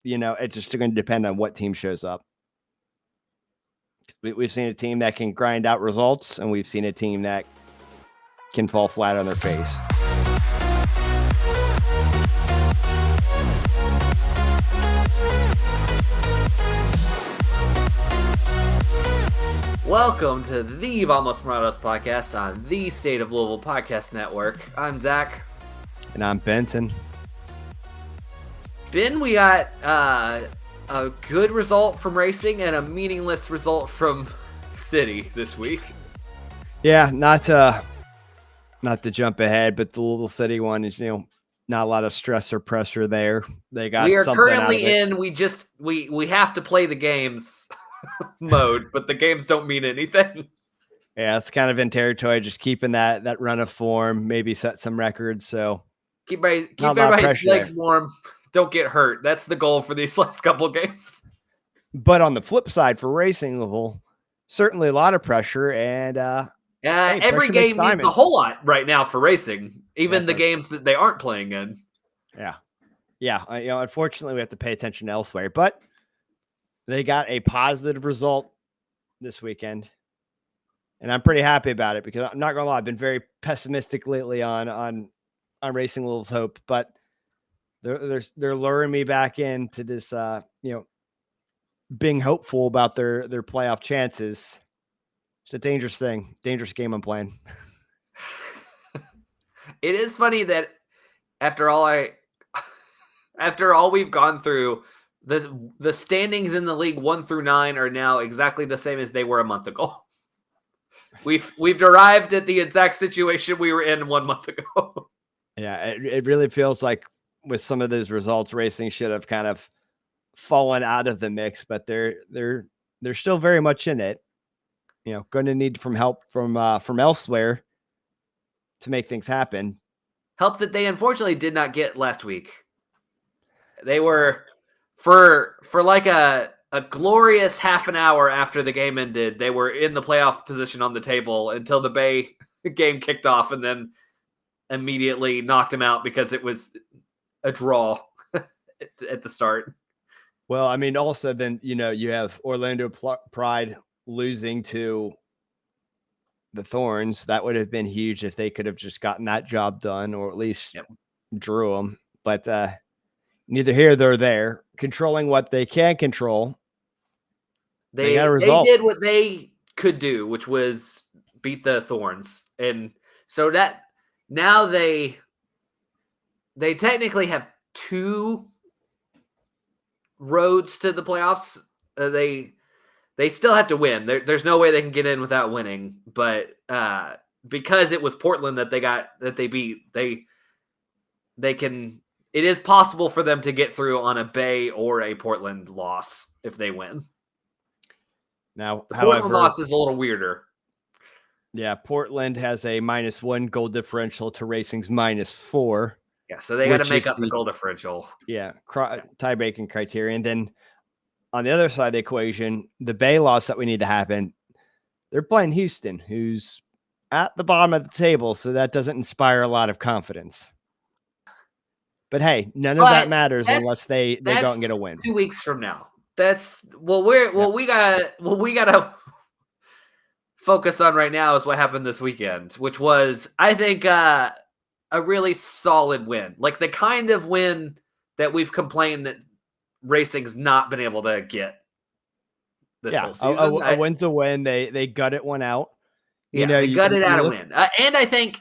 it's just going to depend on what team shows up. We've seen a team that can grind out results, and we've seen a team that can fall flat on their face. Welcome to the Almost Morados podcast on the State of Louisville Podcast Network. I'm Zach. And I'm Benton. Ben, we got a good result from Racing and a meaningless result from City this week. Yeah, not to jump ahead, but the Louisville City one is, not a lot of stress or pressure there. They got. We are currently in. We have to play the games mode, but the games don't mean anything. Yeah, it's kind of in territory, just keeping that run of form, maybe set some records. So keep everybody's legs warm. Don't get hurt. That's the goal for these last couple of games. But on the flip side, for Racing Louisville, certainly a lot of pressure, and every game means a whole lot right now for Racing, even the games that they aren't playing in. Yeah. Unfortunately, we have to pay attention elsewhere, but they got a positive result this weekend, and I'm pretty happy about it because I'm not gonna lie, I've been very pessimistic lately on Racing Louisville's hope, but they're luring me back into this, being hopeful about their playoff chances. It's a dangerous dangerous game I'm playing. It is funny that after all we've gone through, the standings in the league 1 through 9 are now exactly the same as they were a month ago. We've arrived at the exact situation we were in 1 month ago. Yeah, it really feels like with some of those results, Racing should have kind of fallen out of the mix, but they're still very much in it. Going to need help from elsewhere to make things happen. Help that they unfortunately did not get last week. They were for like a glorious half an hour after the game ended, they were in the playoff position on the table until the Bay game kicked off, and then immediately knocked them out because it was a draw at the start. Well, I mean, also then, you have Orlando Pride losing to the Thorns. That would have been huge if they could have just gotten that job done, or at least drew them. But neither here nor there. Controlling what they can control. They got a result. They did what they could do, which was beat the Thorns. And so that now they technically have 2 roads to the playoffs. They still have to win. There's no way they can get in without winning. But because it was Portland that they beat, they can. It is possible for them to get through on a Bay or a Portland loss if they win. Now, the Portland loss is a little weirder. Yeah, Portland has a -1 goal differential to Racing's -4. Yeah, so they got to make up the goal differential. Yeah, tie-breaking criterion. Then on the other side of the equation, the Bay loss that we need to happen, they're playing Houston, who's at the bottom of the table, so that doesn't inspire a lot of confidence. But hey, none of that matters unless they go and get a win. 2 weeks from now. That's we gotta focus on right now is what happened this weekend, which was, I think, a really solid win. Like the kind of win that we've complained that Racing's not been able to get this whole season. A win's a win. They gutted one out. They gutted out a win. And I think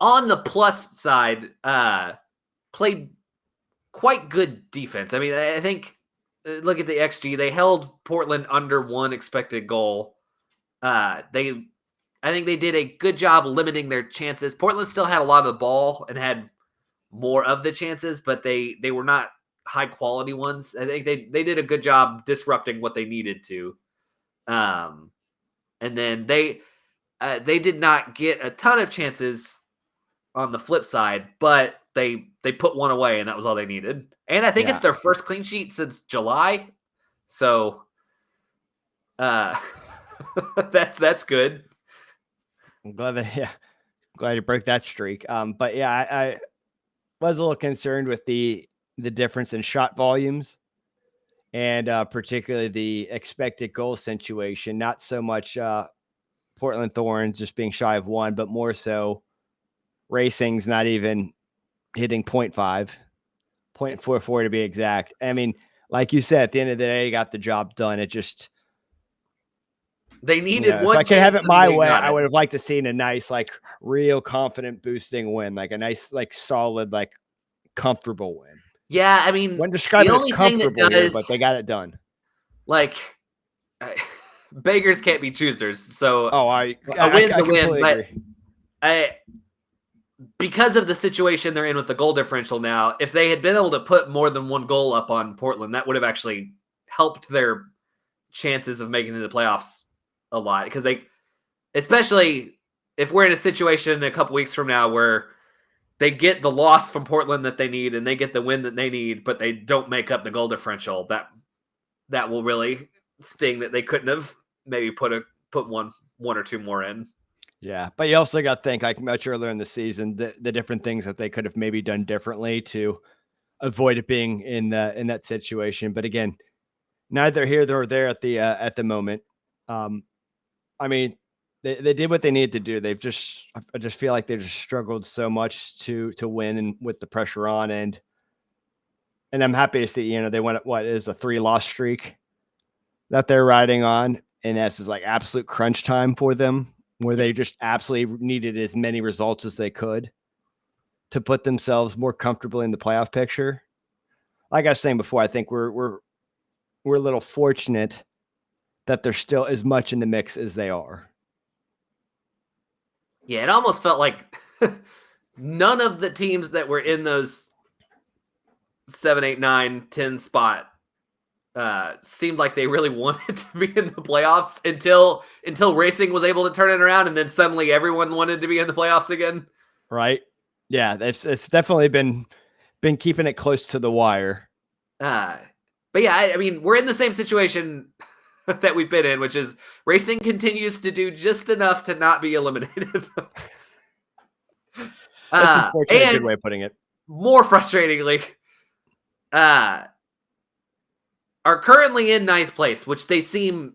on the plus side, played quite good defense. I mean, I think, look at the XG. They held Portland under 1 expected goal. I think they did a good job limiting their chances. Portland still had a lot of the ball and had more of the chances, but they were not high quality ones. I think they did a good job disrupting what they needed to. And then they did not get a ton of chances on the flip side, but they put one away, and that was all they needed. And I think it's their first clean sheet since July. So that's good. I'm glad you broke that streak. But yeah, I was a little concerned with the difference in shot volumes. and particularly the expected goal situation. Not so much Portland Thorns just being shy of 1, but more so Racing's not even hitting 0.5, 0.44 to be exact. I mean, like you said, at the end of the day, got the job done. It just, they needed if one I could have chance it my and they way, got I it. would have liked to seen a nice, like, real confident boosting win, like a nice, like, solid, like, comfortable win. Yeah, I mean, Wouldn't describe the it as only thing that comfortable here, does, but they got it done. like, beggars can't be choosers. So Oh, I a win's a win, completely but agree. because of the situation they're in with the goal differential now, if they had been able to put more than one goal up on Portland, that would have actually helped their chances of making it to the playoffs a lot. Because they, especially if we're in a situation a couple weeks from now where they get the loss from Portland that they need and they get the win that they need, but they don't make up the goal differential, that will really sting that they couldn't have maybe put one or two more in. Yeah, but you also got to think, like much earlier in the season, the different things that they could have maybe done differently to avoid it being in that situation. But again, neither here nor there at the moment. I mean, they did what they needed to do. I just feel like they just struggled so much to win and with the pressure on, and I'm happy to see, they went, what is a 3-loss streak that they're riding on, and this is like absolute crunch time for them, where they just absolutely needed as many results as they could to put themselves more comfortably in the playoff picture. Like I was saying before, I think we're a little fortunate that they're still as much in the mix as they are. Yeah, it almost felt like none of the teams that were in those 7, 8, 9, 10 spot seemed like they really wanted to be in the playoffs until Racing was able to turn it around, and then suddenly everyone wanted to be in the playoffs again. Right? Yeah, it's definitely been keeping it close to the wire. But yeah, I mean, we're in the same situation that we've been in, which is Racing continues to do just enough to not be eliminated. That's unfortunately a good way of putting it. More frustratingly, are currently in 9th place, which they seem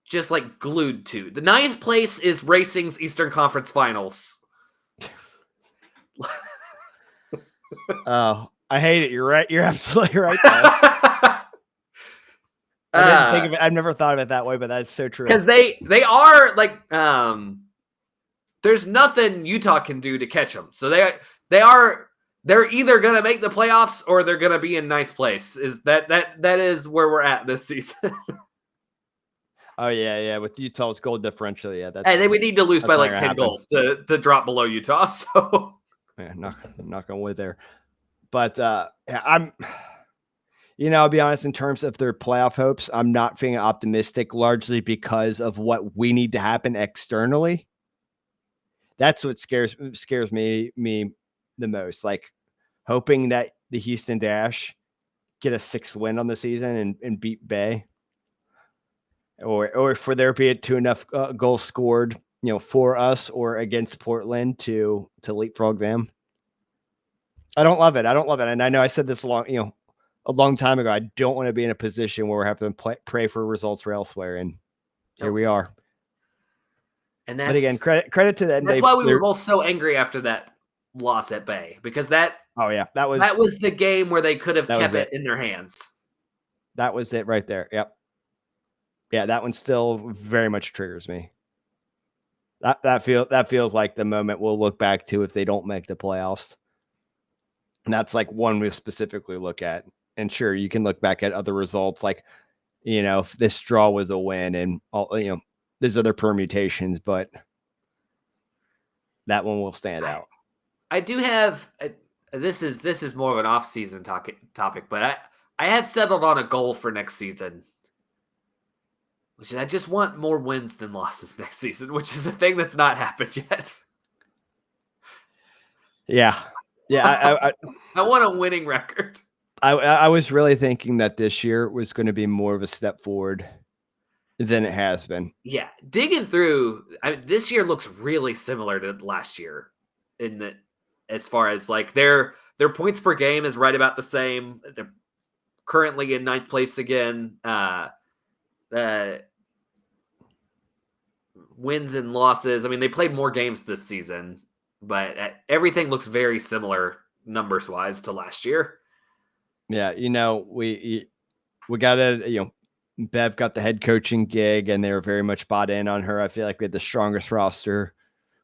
just like glued to. The 9th place is Racing's Eastern Conference Finals. Oh, I hate it. You're right. You're absolutely right. I didn't think of it. I've never thought of it that way, but that's so true. Because they are like, there's nothing Utah can do to catch them. So they're either going to make the playoffs or they're going to be in 9th place. Is that is where we're at this season. Oh yeah. With Utah's goal differential. Yeah. They would need to lose by like 10 goals to drop below Utah. So yeah, not going with there. But I'll be honest, in terms of their playoff hopes, I'm not feeling optimistic, largely because of what we need to happen externally. That's what scares me the most. Like hoping that the Houston Dash get a 6th win on the season and beat Bay, or for there be to enough goals scored, for us or against Portland to leapfrog them. I don't love it. And I know I said this a long time ago. I don't want to be in a position where we're having to pray for results for elsewhere. And here we are. And but again, credit to them. That's why we were both so angry after that loss at Bay, because that was the game where they could have kept it in their hands. That was it right there. Yep. Yeah, that one still very much triggers me. That feels like the moment we'll look back to if they don't make the playoffs. And that's like one we specifically look at. And sure, you can look back at other results, like, if this draw was a win and all, there's other permutations, but that one will stand out. I do have this is more of an off-season topic, but I have settled on a goal for next season, which is I just want more wins than losses next season, which is a thing that's not happened yet. Yeah. I want a winning record. I was really thinking that this year was going to be more of a step forward than it has been. Yeah, digging through, this year looks really similar to last year in that, as far as like their points per game is right about the same. currently in 9th place again. Wins and losses. I mean, they played more games this season, but everything looks very similar numbers wise to last year. Yeah, we got Bev got the head coaching gig, and they were very much bought in on her. I feel like we had the strongest roster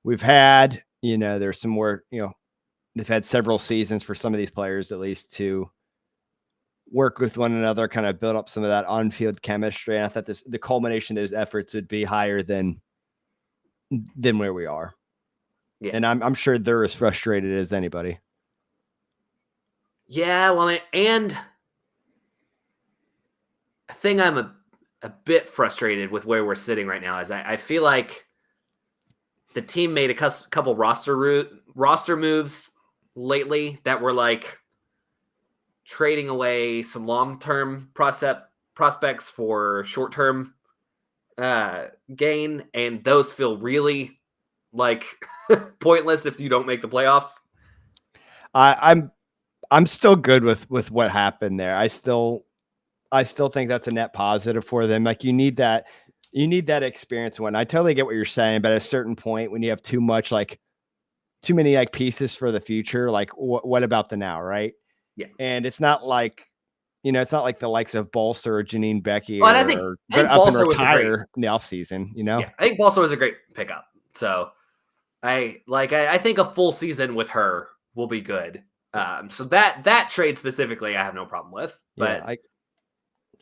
we've had. There's some more. They've had several seasons for some of these players, at least, to work with one another, kind of build up some of that on-field chemistry. And I thought the culmination of those efforts would be higher than where we are. Yeah. And I'm sure they're as frustrated as anybody. Yeah, well, and a thing I'm a bit frustrated with where we're sitting right now is I feel like the team made a couple roster moves lately that were like trading away some long-term prospects for short-term gain, and those feel really like pointless if you don't make the playoffs. I'm still good with what happened there. I still think that's a net positive for them. Like you need that experience. When I totally get what you're saying, but at a certain point, when you have too many like pieces for the future, like what about the now, right? Yeah. And it's not like it's not like the likes of Bolster or Janine Becky well, I think up and retire in the offseason. Yeah, I think Bolster was a great pickup. So I think a full season with her will be good. So that trade specifically, I have no problem with. But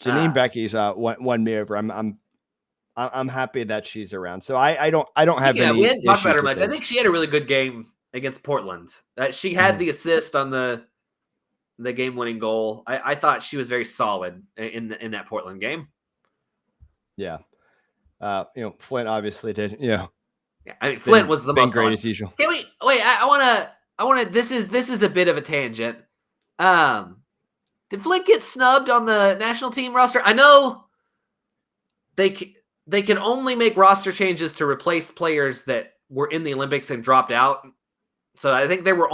Janine Becky's won me over. I'm happy that she's around. So I don't have any. Yeah, we hadn't talked about her much. This. I think she had a really good game against Portland. She had the assist on the game-winning goal. I thought she was very solid in that Portland game. Yeah. Flint obviously did. Yeah. I mean, Flint was the most great as usual. Hey, wait. I want to. This is a bit of a tangent. Did Flint get snubbed on the national team roster? I know they can only make roster changes to replace players that were in the Olympics and dropped out. So I think there was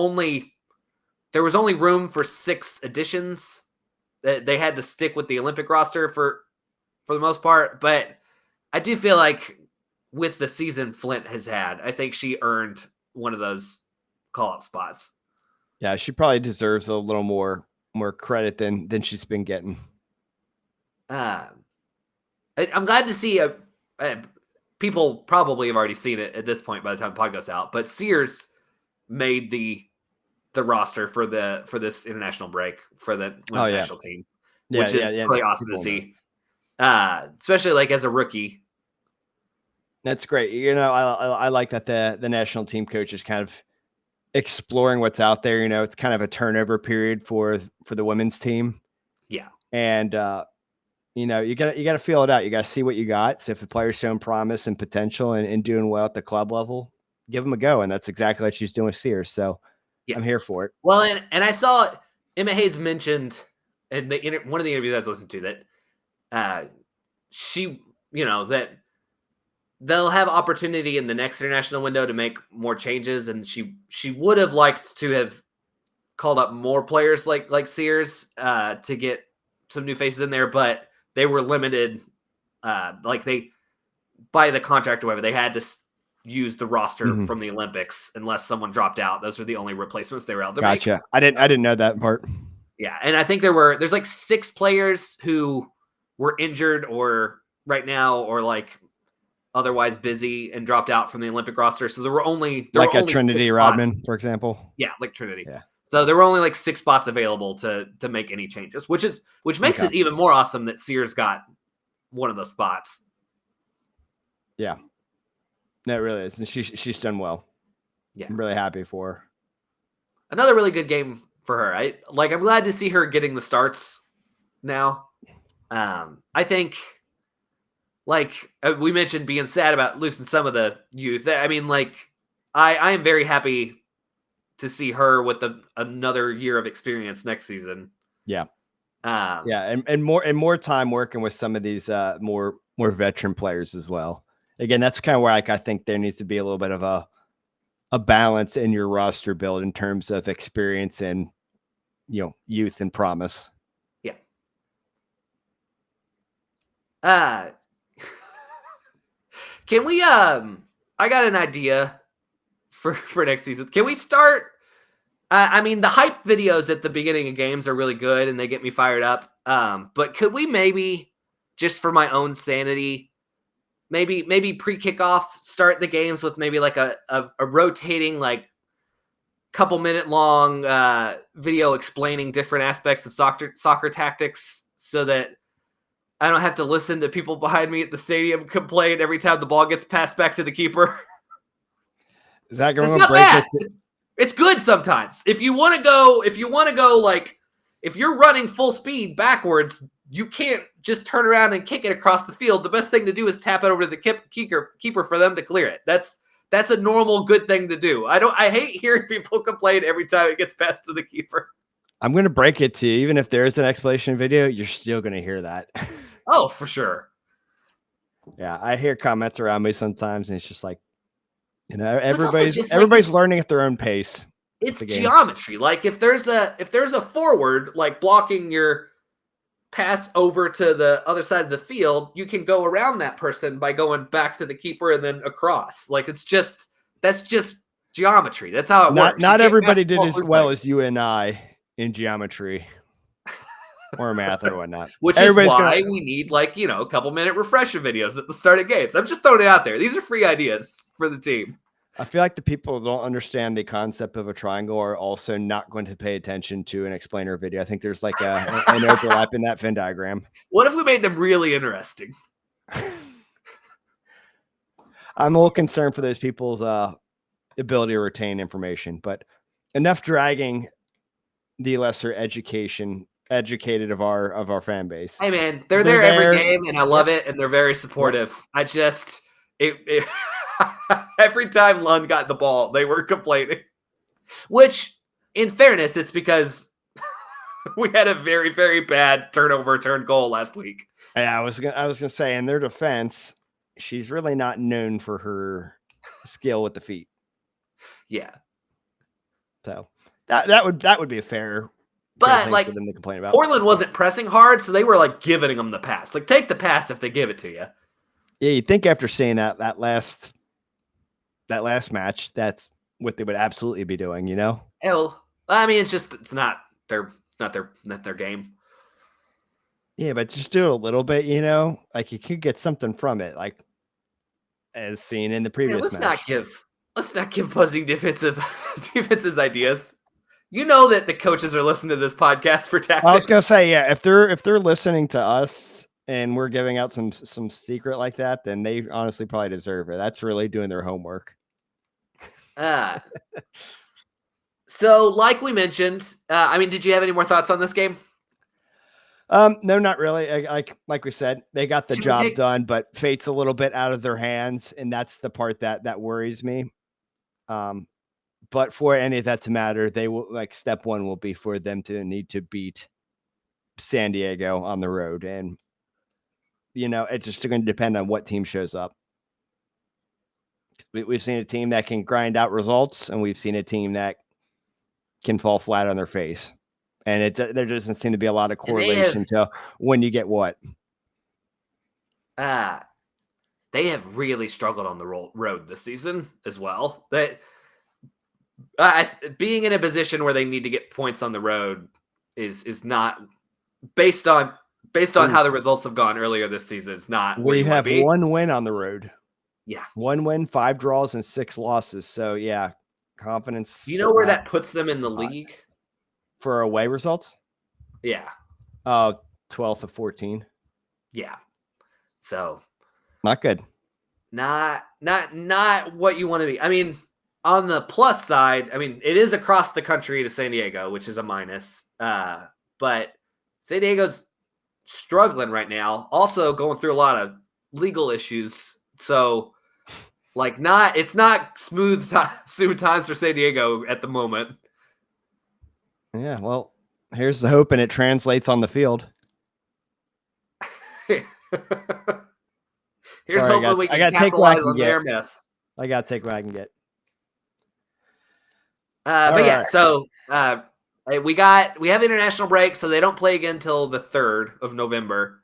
only room for 6 additions. That they had to stick with the Olympic roster for the most part. But I do feel like with the season Flint has had, I think she earned one of those call-up spots. Yeah, she probably deserves a little more credit than she's been getting. I'm glad to see people probably have already seen it at this point by the time the pod goes out, but Sears made the roster for this international break for the women's national team, which is really awesome to see. Especially like as a rookie. That's great. I like that the national team coach is kind of exploring what's out there. It's kind of a turnover period for the women's team. Yeah. And you got to feel it out. You got to see what you got. So if a player's showing promise and potential and doing well at the club level, give them a go. And that's exactly what she's doing with Sears. So yeah. I'm here for it. Well, and I saw Emma Hayes mentioned in one of the interviews I was listening to that she, that they'll have opportunity in the next international window to make more changes, and she would have liked to have called up more players like Sears to get some new faces in there, but they were limited. They by the contract or whatever, they had to use the roster from the Olympics unless someone dropped out. Those were the only replacements they were able to make. Gotcha. I didn't know that part. Yeah, and I think there's like 6 players who were injured or right now or like otherwise busy and dropped out from the Olympic roster. So there were only Trinity Rodman, for example. Yeah, like Trinity. Yeah. So there were only like 6 spots available to make any changes, which makes it even more awesome that Sears got one of those spots. Yeah. No, it really is. And she's done well. Yeah. I'm really happy for her. Another really good game for her. I'm glad to see her getting the starts now. I think, like we mentioned, being sad about losing some of the youth. I mean, I am very happy to see her with another year of experience next season. Yeah. And more time working with some of these more veteran players as well. Again, that's kind of where I think there needs to be a little bit of a balance in your roster build in terms of experience and youth and promise. Yeah. Uh, can we? I got an idea for next season. Can we start? I mean, the hype videos at the beginning of games are really good and they get me fired up. But could we maybe, just for my own sanity, maybe pre-kickoff start the games with maybe like a rotating like couple minute long video explaining different aspects of soccer tactics, so that I don't have to listen to people behind me at the stadium complain every time the ball gets passed back to the keeper. Is that going It's to not break bad. it? It's good sometimes. If you want to go like, if you're running full speed backwards, you can't just turn around and kick it across the field. The best thing to do is tap it over to the keeper for them to clear it. That's a normal good thing to do. I hate hearing people complain every time it gets passed to the keeper. I'm going to break it to you. Even if there's an explanation video, you're still going to hear that. Oh, for sure. Yeah, I hear comments around me sometimes, and it's just like, Everybody's everybody's learning at their own pace. It's geometry. Like if there's a forward like blocking your pass over to the other side of the field, you can go around that person by going back to the keeper and then across. Like that's just geometry. That's how it works. Not everybody did as well as you and I in geometry or math or whatnot. Which is why we need a couple minute refresher videos at the start of games. I'm just throwing it out there. These are free ideas for the team. I feel like the people who don't understand the concept of a triangle are also not going to pay attention to an explainer video. I think there's like an overlap in that Venn diagram. What if we made them really interesting? I'm a little concerned for those people's ability to retain information, but enough dragging the lesser educated of our fan base. Hey man, they're there every game and I love it, and they're very supportive. I just every time Lund got the ball, they were complaining. Which, in fairness, it's because we had a very, very bad turn goal last week. Yeah, I was gonna say, in their defense, she's really not known for her skill with the feet. Yeah. So that would be a fair. But like, for them to complain about. Portland wasn't pressing hard, so they were like giving them the pass. Like, take the pass if they give it to you. Yeah, you'd think after seeing that last match, that's what they would absolutely be doing, Hell, I mean, it's not their game. Yeah, but just do it a little bit, like you could get something from it, like as seen in the previous match. Let's not give buzzing defenses ideas. You know that the coaches are listening to this podcast for tactics. I was gonna say, yeah, if they're listening to us and we're giving out some secret like that, then they honestly probably deserve it. That's really doing their homework. So like we mentioned, did you have any more thoughts on this game? No, not really. Like we said, they got the job done, but fate's a little bit out of their hands, and that's the part that worries me. But for any of that to matter, they will step one will be for them to need to beat San Diego on the road, and it's just going to depend on what team shows up. We've seen a team that can grind out results, and we've seen a team that can fall flat on their face. And there doesn't seem to be a lot of correlation to when you get what. They have really struggled on the road this season as well. That being in a position where they need to get points on the road is not based on how the results have gone earlier this season. It's not. We have one win on the road. Yeah, 1 win, 5 draws, and 6 losses. So yeah, confidence. Do you know where that puts them in the league for away results? Yeah. 12th of 14. Yeah. So not good. Not what you want to be. I mean, on the plus side, it is across the country to San Diego, which is a minus. But San Diego's struggling right now. Also going through a lot of legal issues. So it's not smooth times for San Diego at the moment. Yeah, well, here's the hope, and it translates on the field. Here's hoping we can capitalize on their mess. I got to take what I can get. But yeah, so we have international break, so they don't play again until the 3rd of November.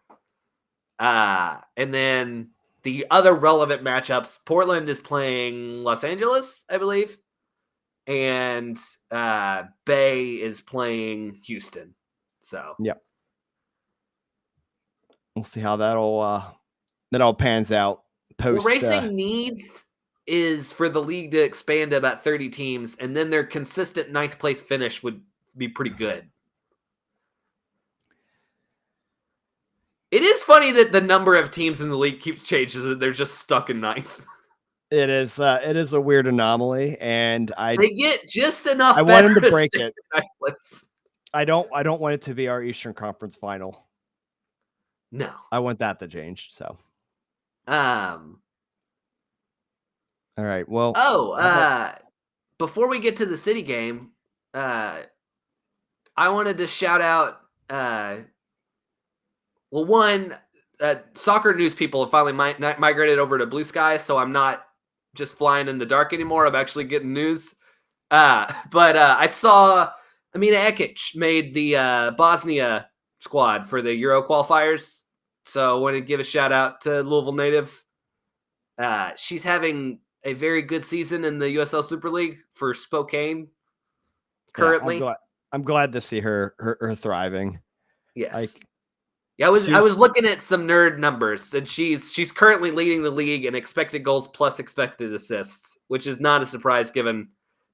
And then the other relevant matchups, Portland is playing Los Angeles, I believe. And Bay is playing Houston. So yep. We'll see how that all pans out. What Racing needs is for the league to expand to about 30 teams, and then their consistent 9th place finish would be pretty good. It is funny that the number of teams in the league keeps changing, and they're just stuck in 9th. It is a weird anomaly, and they get just enough. I want them to break it. Place. I don't want it to be our Eastern Conference final. No, I want that to change. So, all right. Well, before we get to the City game, I wanted to shout out. Soccer news people have finally migrated over to Blue Sky, so I'm not just flying in the dark anymore. I'm actually getting news. But I saw Amina Ekic made the Bosnia squad for the Euro qualifiers. So I wanted to give a shout out to Louisville native. She's having a very good season in the USL Super League for Spokane currently. Yeah, I'm glad to see her thriving. Yes. I was looking at some nerd numbers, and she's currently leading the league in expected goals plus expected assists, which is not a surprise given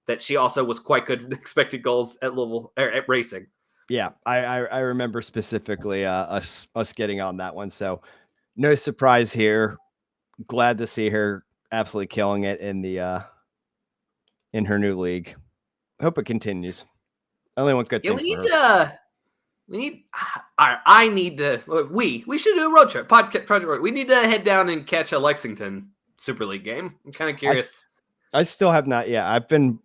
that she also was quite good at expected goals at Louisville at Racing. Yeah, I remember specifically us getting on that one, so no surprise here. Glad to see her absolutely killing it in her new league. Hope it continues. I only want good things. We should do a road trip podcast. We need to head down and catch a Lexington Super League game. I'm kind of curious. I still have not yet. I've been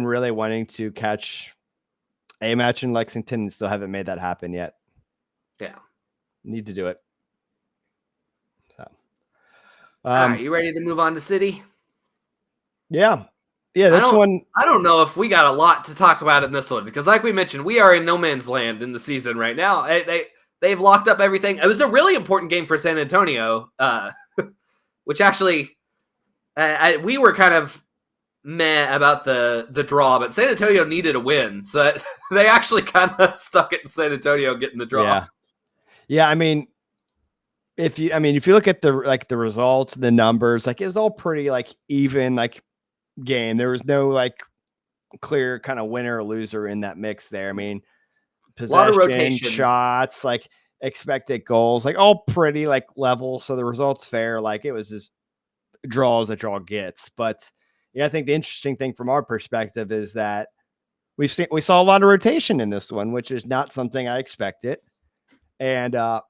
really wanting to catch a match in Lexington and still haven't made that happen yet. Yeah. Need to do it. So all right, you ready to move on to City? Yeah. Yeah, I don't know if we got a lot to talk about in this one because, like we mentioned, we are in no man's land in the season right now. They've locked up everything. It was a really important game for San Antonio, which actually we were kind of meh about the draw, but San Antonio needed a win, so they actually kind of stuck it in San Antonio getting the draw. Yeah. I mean, if you look at the results, the numbers, it was all pretty even game. There was no clear kind of winner or loser in that mix there. I mean, possession, a lot of rotation, shots, expected goals, all pretty level. So the results fair. It was just draw as a draw gets. But I think the interesting thing from our perspective is that we saw a lot of rotation in this one, which is not something I expected. And I'm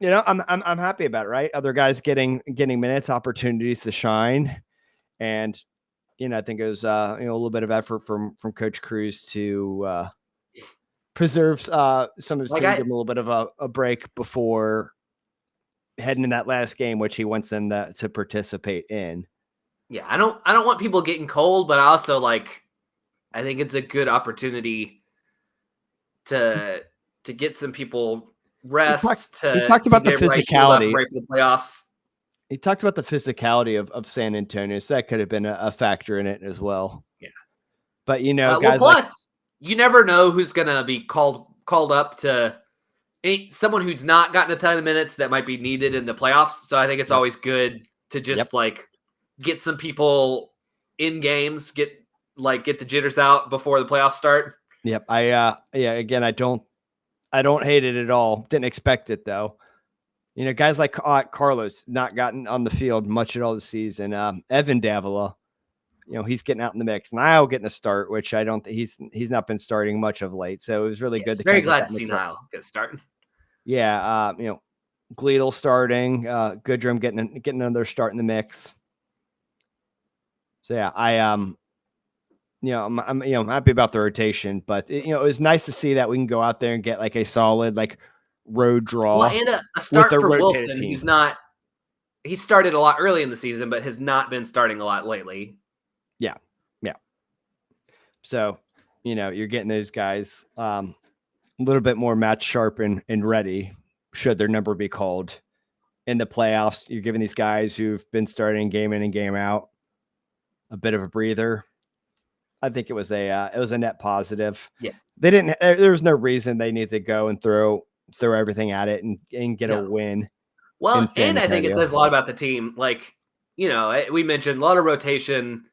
happy about it, right? Other guys getting minutes, opportunities to shine. And I think it was a little bit of effort from Coach Cruz to preserve some of his team, give him a little bit of a break before heading in that last game, which he wants them to participate in. Yeah, I don't want people getting cold, but I also I think it's a good opportunity to get some people rest. He talked about the physicality right for the playoffs. He talked about the physicality of San Antonio, so that could have been a factor in it as well. Yeah, but guys. Plus, you never know who's gonna be called up to someone who's not gotten a ton of minutes that might be needed in the playoffs. So I think it's always good to just get some people in games, get the jitters out before the playoffs start. Yep. Again, I don't hate it at all. Didn't expect it though. Guys like Carlos not gotten on the field much at all this season. Evan Davila, he's getting out in the mix. Niall getting a start, which I don't think he's not been starting much of late. So it was really good. Very glad to see Niall get a start. Yeah. Gleedle starting, Goodrum getting another start in the mix. So yeah, I'm happy about the rotation, but it was nice to see that we can go out there and get a solid road draw. Well, and a start for Wilson. Team. He started a lot early in the season, but has not been starting a lot lately. Yeah. So, you're getting those guys a little bit more match sharp and ready should their number be called in the playoffs. You're giving these guys who've been starting game in and game out a bit of a breather. I think it was a net positive. Yeah. They didn't. There was no reason they needed to go and throw everything at it and get a win. Well, and I think it says a lot about the team. Like, we mentioned a lot of rotation.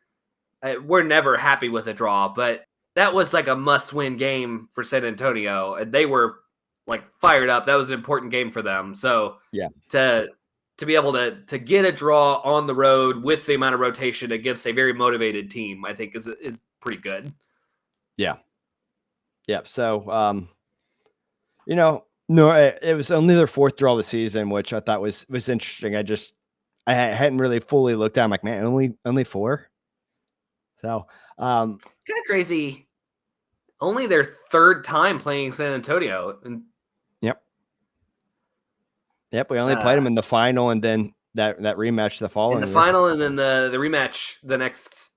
We're never happy with a draw, but that was like a must-win game for San Antonio, and they were like fired up. That was an important game for them. So yeah, to be able to get a draw on the road with the amount of rotation against a very motivated team, I think is pretty good. Yeah. Yeah. So, no, it was only their fourth draw of the season, which I thought was interesting. I hadn't really fully looked at. I'm like, man, only 4. So, kind of crazy. Only their third time playing San Antonio. And Yep. We only played them in the final, and then that rematch the following in the final, and then the rematch the next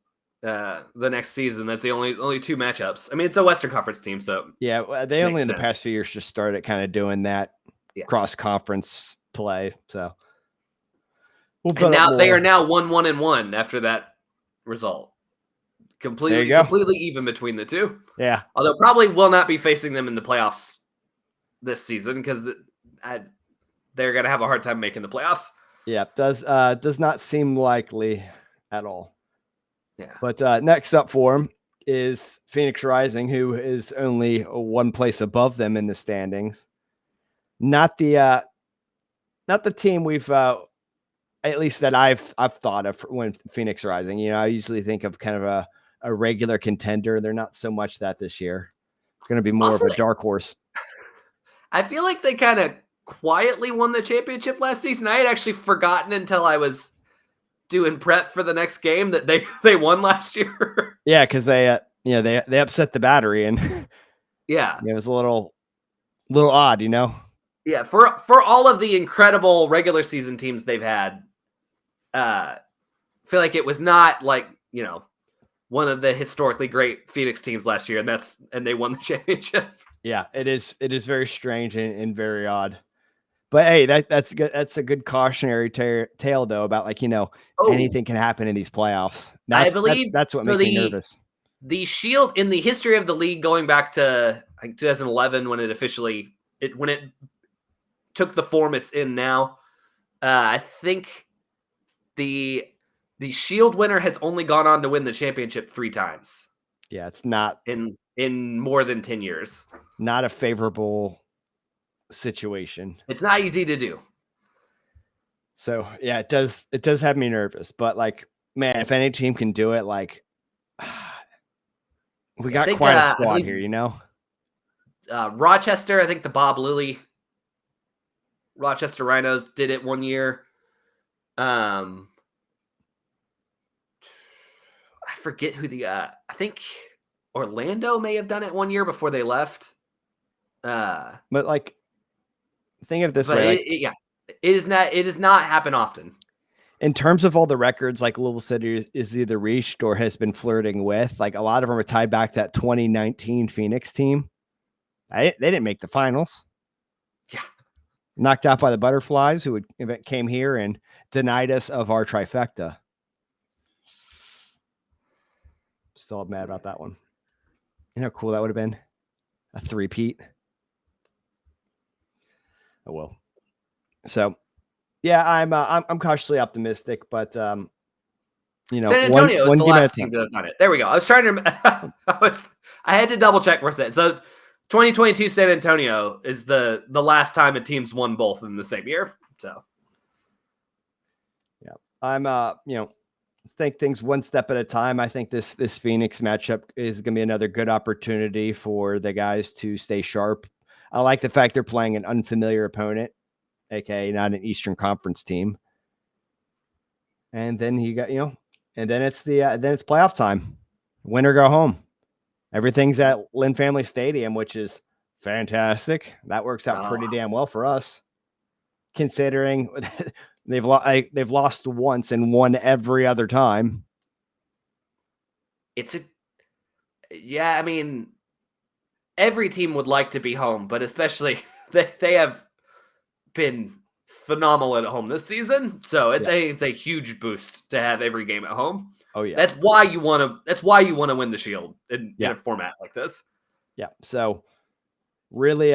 season. That's the only 2 matchups. I mean, it's a Western Conference team, so yeah, they only in the past few years just started kind of doing that cross conference play. So, and now they are now 1-1-1 after that result. Completely even between the two. Yeah. Although probably will not be facing them in the playoffs this season because they're going to have a hard time making the playoffs. Yeah, does not seem likely at all. Yeah. But next up for him is Phoenix Rising, who is only 1 place above them in the standings. Not the team we've at least that I've thought of when Phoenix Rising. I usually think of kind of a regular contender. They're not so much that this year. It's going to be more of a dark horse. I feel like they kind of quietly won the championship last season. I had actually forgotten until I was doing prep for the next game that they won last year. Yeah, because they upset the Battery, and yeah, it was a little odd, Yeah, for all of the incredible regular season teams they've had, I feel like it was not like one of the historically great Phoenix teams last year, and they won the championship. Yeah, it is very strange and very odd. But hey, that's good. That's a good cautionary tale, though, about anything can happen in these playoffs. I believe that's what makes me nervous. The Shield in the history of the league, going back to 2011 when it took the form it's in now, I think the Shield winner has only gone on to win the championship 3 times. Yeah, it's not in more than 10 years. Not a favorable situation. It's not easy to do. So yeah, it does have me nervous. But man, if any team can do it, we got quite a squad here, Rochester, I think the Bob Lilly Rochester Rhinos did it one year. I forget who I think Orlando may have done it one year before they left. But think of this way. It does not happen often. In terms of all the records, Louisville City is either reached or has been flirting with, a lot of them are tied back to that 2019 Phoenix team. They didn't make the finals. Yeah. Knocked out by the Butterflies, who came here and denied us of our trifecta. Still mad about that one. You know how cool that would have been? A 3-peat. Oh well. So yeah, I'm cautiously optimistic, but San Antonio is the last team to have done it. There we go. I was trying to I had to double check for a second. So 2022 San Antonio is the last time a team's won both in the same year. So yeah, I'm take things one step at a time. I think this Phoenix matchup is going to be another good opportunity for the guys to stay sharp. I like the fact they're playing an unfamiliar opponent, aka not an Eastern Conference team. And then you got, and then it's then it's playoff time. Win or go home. Everything's at Lynn Family Stadium, which is fantastic. That works out pretty damn well for us, considering they've lost once and won every other time. I mean, every team would like to be home, but especially they have been phenomenal at home this season. So it's a huge boost to have every game at home. Oh yeah. That's why you want to win the Shield in a format like this. Yeah. So really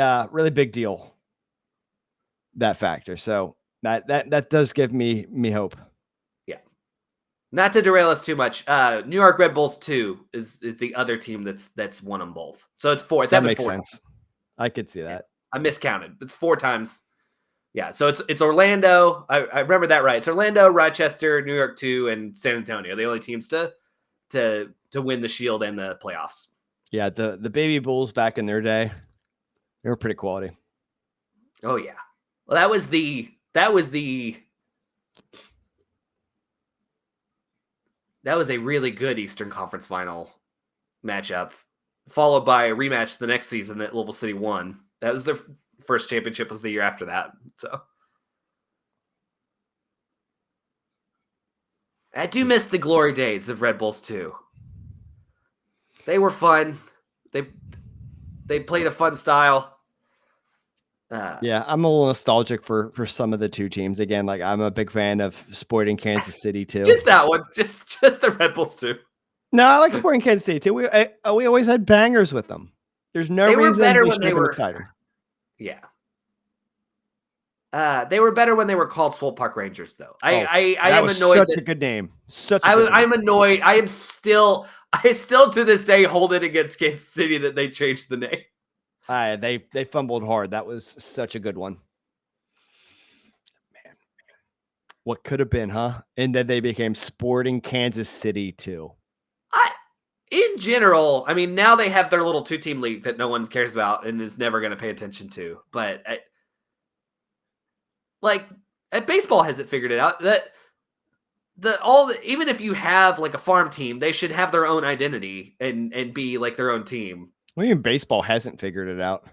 big deal. That factor. So that does give me hope. Yeah. Not to derail us too much. New York Red Bulls 2 is the other team that's won them both. So it's 4. It's that makes 4 sense. times. I could see that. Yeah. I miscounted. It's 4 times. Yeah, so it's Orlando. I remember that right. It's Orlando, Rochester, New York 2, and San Antonio. The only teams to win the Shield and the playoffs. Yeah, the baby Bulls back in their day, they were pretty quality. Oh yeah. Well, that was the that was a really good Eastern Conference Final matchup, followed by a rematch the next season that Louisville City won. That was their first championship, was the year after that. So I do miss the glory days of Red Bulls 2. They were fun. They played a fun style. Yeah, I'm a little nostalgic for some of the 2 teams. Again, like I'm a big fan of Sporting Kansas City too. Just that one, just the Red Bulls 2. No, I like Sporting Kansas City too. We always had bangers with them. There's no reason were better when they were excited. Yeah. They were better when they were called Swole Park Rangers, though. I am annoyed. Such a good name. I'm annoyed. I still to this day hold it against Kansas City that they changed the name. They fumbled hard. That was such a good one. Man, what could have been, huh? And then they became Sporting Kansas City too. In general, I mean, now they have their little 2-team league that no one cares about and is never going to pay attention to. But baseball hasn't figured it out. That even if you have like a farm team, they should have their own identity and be like their own team. Well, even baseball hasn't figured it out.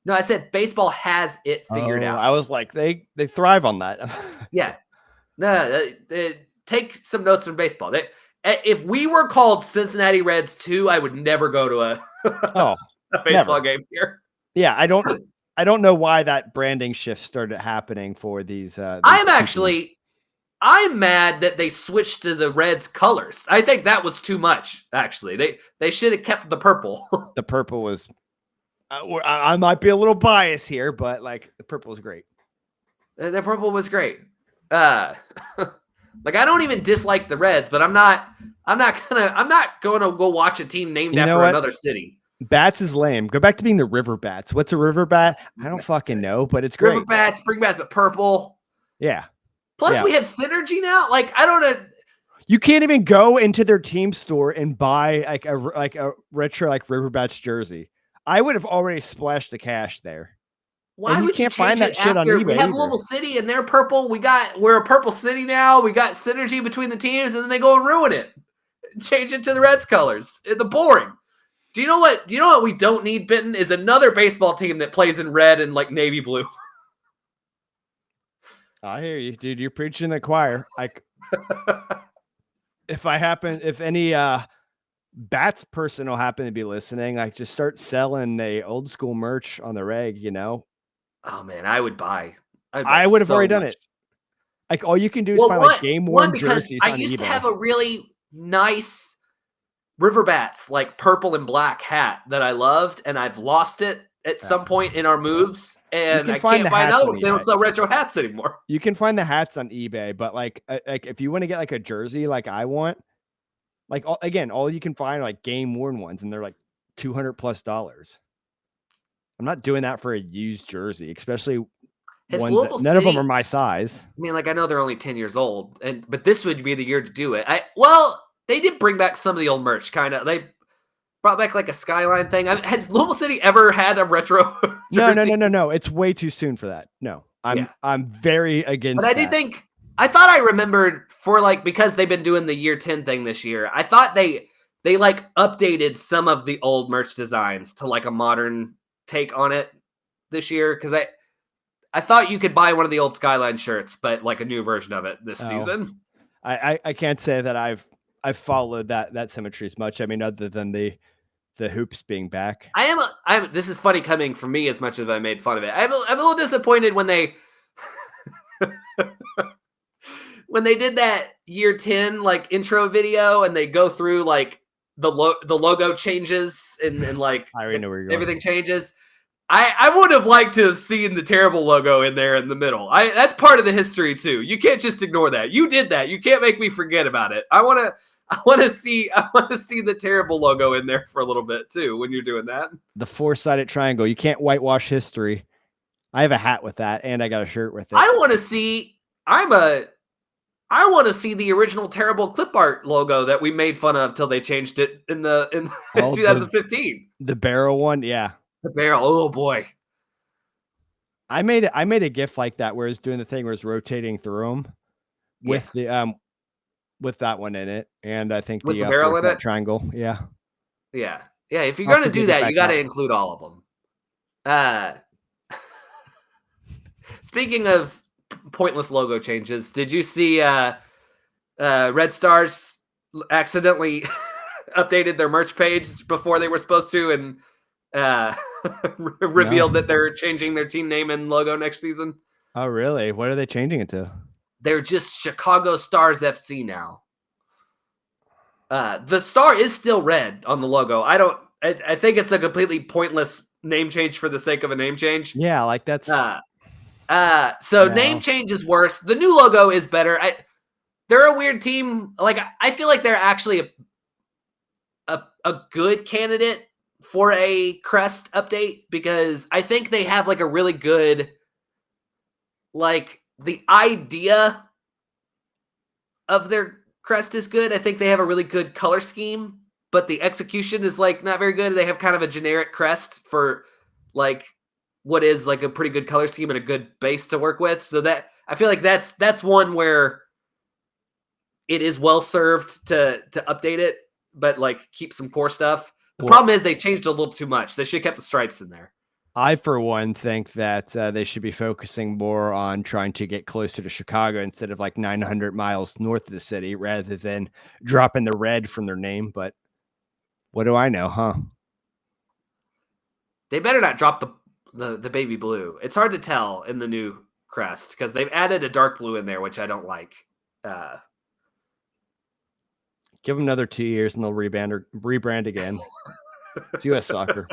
No, I said baseball has it figured out. I was like, they thrive on that. Yeah. No, take some notes from baseball. If we were called Cincinnati Reds 2, I would never go to a baseball game here. Yeah, I don't know why that branding shift started happening for these I'm mad that they switched to the Reds colors. I think that was too much, actually. They should have kept the purple. The purple was I might be a little biased here, but like the purple was great. The purple was great. Like I don't even dislike the Reds, but I'm not going to go watch a team named after another city. Bats is lame. Go back to being the River Bats. What's a River Bat? I don't fucking know, but it's great. River Bats, Spring Bats, but purple. Yeah. Plus we have synergy now. Like I don't know. You can't even go into their team store and buy like a retro like River Bats jersey. I would have already splashed the cash there. Why would you can't find that shit on eBay? We have Louisville City and they're purple. We're a purple city now. We got synergy between the teams, and then they go and ruin it. Change it to the Reds colors. The boring. Do you know what we don't need, Benton? Is another baseball team that plays in red and like navy blue. I hear you, dude. You're preaching the choir. Like if any Bats person will happen to be listening, like just start selling a old school merch on the reg, Oh man, I would buy. I would have already done it. Like all you can do is find like game worn jerseys on eBay. I used to have a really nice River Bats like purple and black hat that I loved, and I've lost it at some point in our moves, and I can't buy another one because they don't sell retro hats anymore. You can find the hats on eBay, but like if you want to get like a jersey like I want, like all you can find are like game worn ones, and they're like $200+. I'm not doing that for a used jersey, especially ones none of them are my size. I mean, like I know they're only 10 years old, but this would be the year to do it. They did bring back some of the old merch, kind of. They brought back like a skyline thing. Has Louisville City ever had a retro jersey? No. It's way too soon for that. No, I'm very against. But I thought I remembered because they've been doing the year 10 thing this year. I thought they like updated some of the old merch designs to like a modern take on it this year, because I thought you could buy one of the old Skyline shirts, but like a new version of it this season. I can't say that I've followed that symmetry as much. I mean, other than the hoops being back. This is funny coming from me as much as I made fun of it. I'm a little disappointed when they When they did that year 10 like intro video and they go through like the logo changes and like I already know where you're going. Everything changes. I would have liked to have seen the terrible logo in there in the middle. That's part of the history too. You can't just ignore that. You did that. You can't make me forget about it. I want to see the terrible logo in there for a little bit too when you're doing that. The 4-sided triangle. You can't whitewash history. I have a hat with that, and I got a shirt with it. I want to see the original terrible clip art logo that we made fun of till they changed it in 2015. The barrel one, yeah. The barrel. Oh boy. I made a GIF like that where it's doing the thing where it's rotating through them with the with that one in it, and I think with the barrel in it triangle. Yeah. Yeah. If you're gonna do that, you got to include all of them. Speaking of pointless logo changes, did you see Red Stars accidentally updated their merch page before they were supposed to and revealed that they're changing their team name and logo next season? Oh, really? What are they changing it to? They're just Chicago Stars FC now. The star is still red on the logo. I think it's a completely pointless name change for the sake of a name change. Yeah, like that's name change is worse. The new logo is better. They're a weird team. Like I feel like they're actually a good candidate for a crest update because I think they have like a really good, like the idea of their crest is good. I think they have a really good color scheme, but the execution is like not very good. They have kind of a generic crest for like what is like a pretty good color scheme and a good base to work with. So that I feel like that's one where it is well served to update it, but like keep some core stuff. The problem is they changed a little too much. They should have kept the stripes in there. I, for one, think that they should be focusing more on trying to get closer to Chicago instead of like 900 miles north of the city rather than dropping the red from their name. But what do I know, huh? They better not drop the baby blue. It's hard to tell in the new crest because they've added a dark blue in there, which I don't like. Give them another 2 years and they'll rebrand again. It's U.S. soccer.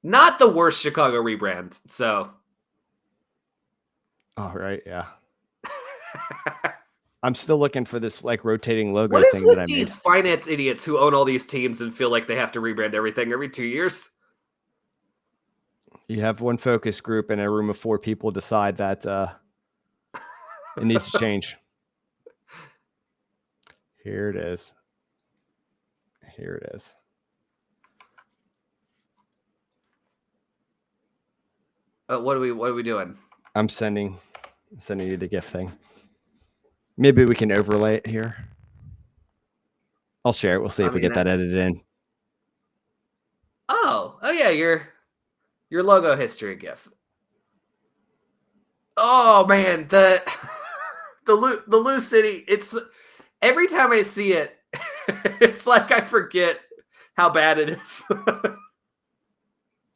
Not the worst Chicago rebrand. So. All right. Yeah. I'm still looking for this like rotating logo what is thing with that I these made. finance idiots who own all these teams and feel like they have to rebrand everything every 2 years? You have one focus group and a room of 4 people decide that it needs to change. Here it is. Here it is. What are we doing? I'm sending you the GIF thing. Maybe we can overlay it here. I'll share it. We'll see if we get that edited in. Oh yeah, your logo history GIF. Oh man, the Louisville City. It's every time I see it, it's like I forget how bad it is.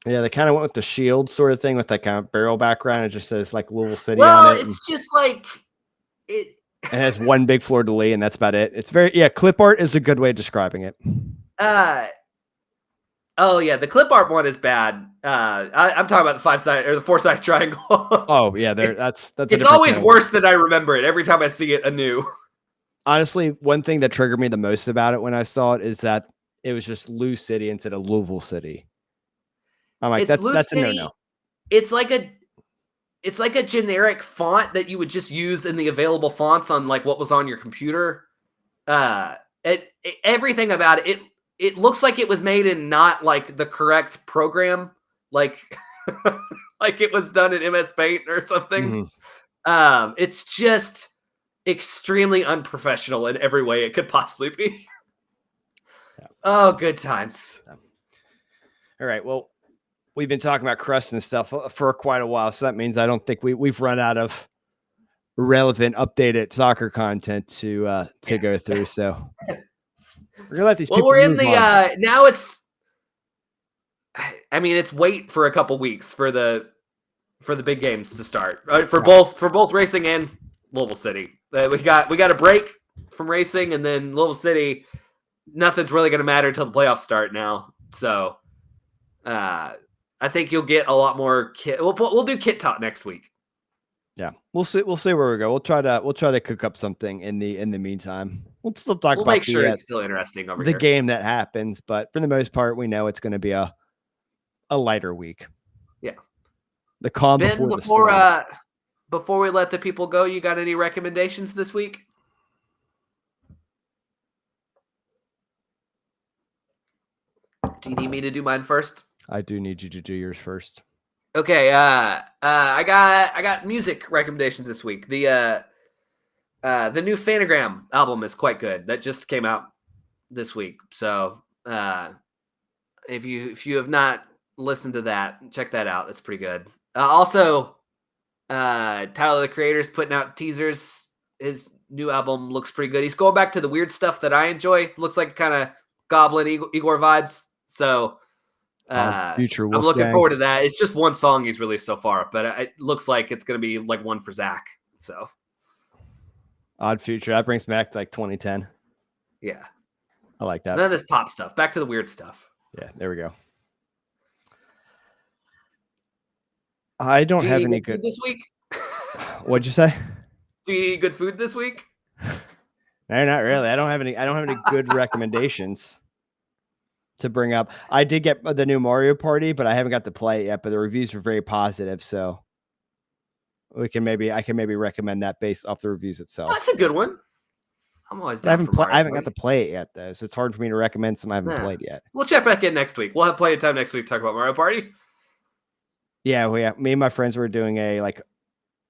Yeah, they kind of went with the shield sort of thing with that kind of barrel background. It just says like Louisville City well, on it. It's just like it. It has one big fleur de lis, and that's about it. It's very clip art is a good way of describing it. Oh yeah, the clip art one is bad. I'm talking about the 5-sided or the 4-sided triangle. Oh yeah, that's it's always worse than I remember it. Every time I see it anew. Honestly, one thing that triggered me the most about it when I saw it is that it was just Lou City instead of Louisville City. I'm like, that's a no-no. It's like a generic font that you would just use in the available fonts on like what was on your computer. Everything about it looks like it was made in not like the correct program, like like it was done in MS Paint or something. Mm-hmm. It's just extremely unprofessional in every way it could possibly be. Yeah. Oh, good times. All right, well, we've been talking about crust and stuff for quite a while, so that means I don't think we've run out of relevant, updated soccer content to go through. So we're gonna let these. Well, we're in the now. It's wait for a couple weeks for the for the big games to start for both Racing and Louisville City. We got a break from Racing, and then Louisville City. Nothing's really going to matter until the playoffs start now. So, I think you'll get a lot more kit. We'll do kit talk next week. Yeah, we'll see where we go. We'll try to cook up something in the meantime. We'll still talk about make sure it's still interesting over the here. game that happens, but for the most part, we know it's going to be a lighter week. Yeah. The calm Ben, before the storm. Before we let the people go, you got any recommendations this week? Do you need me to do mine first? I do need you to do yours first. Okay, I got music recommendations this week. The new Phanogram album is quite good. That just came out this week. So if you have not listened to that, check that out. That's pretty good. Also, Tyler the Creator's putting out teasers. His new album looks pretty good. He's going back to the weird stuff that I enjoy. Looks like kind of Goblin Igor vibes. So future I'm looking forward to that. It's just one song he's released so far, but it looks like it's going to be like one for Zach. So Odd Future. That brings me back to like 2010. Yeah. I like that. None of this pop stuff. Back to the weird stuff. Yeah, there we go. I don't have any good food this week. What'd you say? Do you eat good food this week? No, not really. I don't have any good recommendations to bring up. I did get the new Mario Party, but I haven't got to play it yet. But the reviews were very positive, so I can maybe recommend that based off the reviews itself. Oh, that's a good one. I'm always down I haven't got to play it yet, though, so it's hard for me to recommend something I haven't played yet. We'll check back in next week. We'll have plenty of time next week to talk about Mario Party. Yeah, me and my friends were doing a like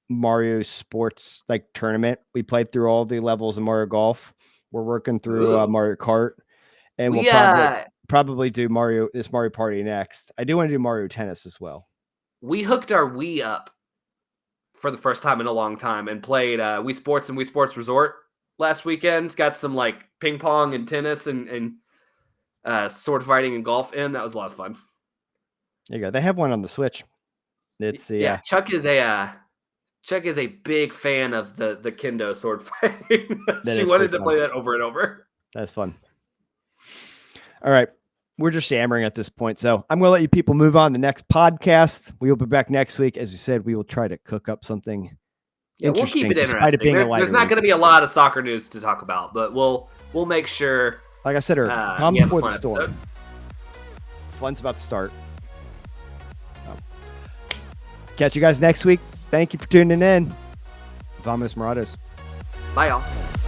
Mario sports like tournament. We played through all the levels of Mario Golf. We're working through Mario Kart, and we'll probably do Mario Party next. I do want to do Mario Tennis as well. We hooked our Wii up for the first time in a long time and played Wii Sports and Wii Sports Resort last weekend. Got some like ping pong and tennis and sword fighting and golf in. That was a lot of fun. There you go. They have one on the Switch. It's the Chuck is a big fan of the kendo sword fighting. She wanted to play that over and over. That's fun. All right. We're just yammering at this point. So I'm going to let you people move on to the next podcast. We will be back next week. As you said, we will try to cook up something. Yeah, we'll keep it interesting. There's not going to be a lot of soccer news to talk about, but we'll make sure. Like I said, calm before the storm. Episode. Fun's about to start. Catch you guys next week. Thank you for tuning in. Vamos Morados. Bye, y'all.